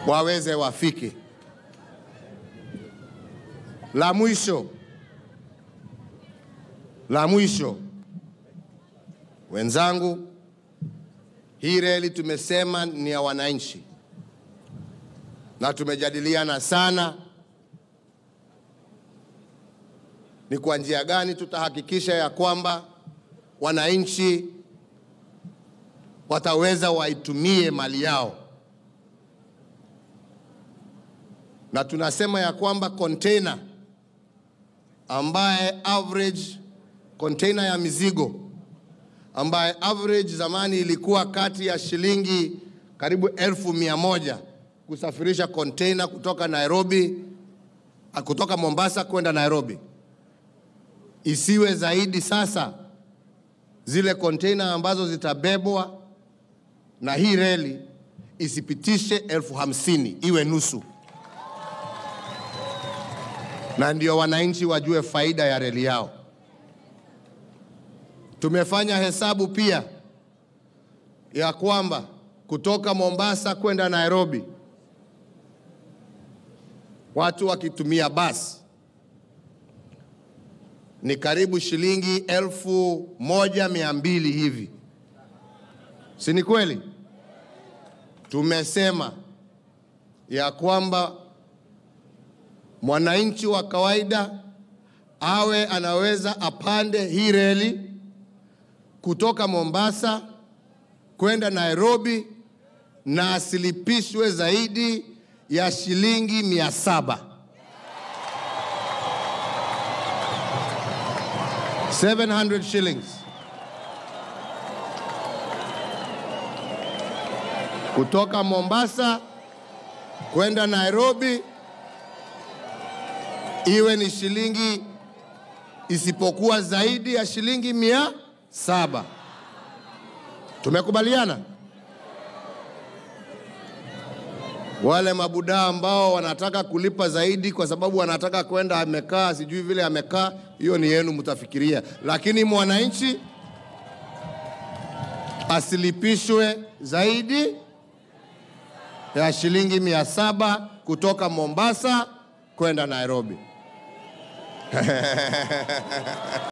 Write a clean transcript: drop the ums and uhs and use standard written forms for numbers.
waweze wafike. La mwisho, wenzangu, hii reli tumesema ni ya wananchi, na tumejadiliana sana ni kwa njia gani tutahakikisha ya kwamba wananchi wataweza waitumie mali yao. Na tunasema ya kwamba container ambaye average container ya mizigo ambaye average zamani ilikuwa kati ya shilingi karibu 1,100 kusafirisha container kutoka Mombasa kwenda Nairobi, isiwe zaidi sasa. Zile container ambazo zitabebwa na hii reli isipitishe 50,000, iwe nusu. Na ndio wananchi wajue faida ya reli yao. Tumefanya hesabu pia ya kwamba kutoka Mombasa kwenda Nairobi, watu wakitumia basi ni karibu shilingi 1,200 hivi. Si ni kweli? Tumesema ya kwamba mwananchi wa kawaida awe anaweza apande hii reli kutoka Mombasa kwenda Nairobi na asilipishwe zaidi ya shilingi 700. 700 shillings. Kutoka Mombasa kwenda Nairobi iwe ni shilingi isipokuwa zaidi ya shilingi 700. Tumekubaliana? Wale mabudaa ambao wanataka kulipa zaidi kwa sababu wanataka kwenda amekaa, sijui vile amekaa, hiyo ni yenu, mtafikiria. Lakini mwananchi asilipishwe zaidi ya shilingi 700 kutoka Mombasa kwenda Nairobi.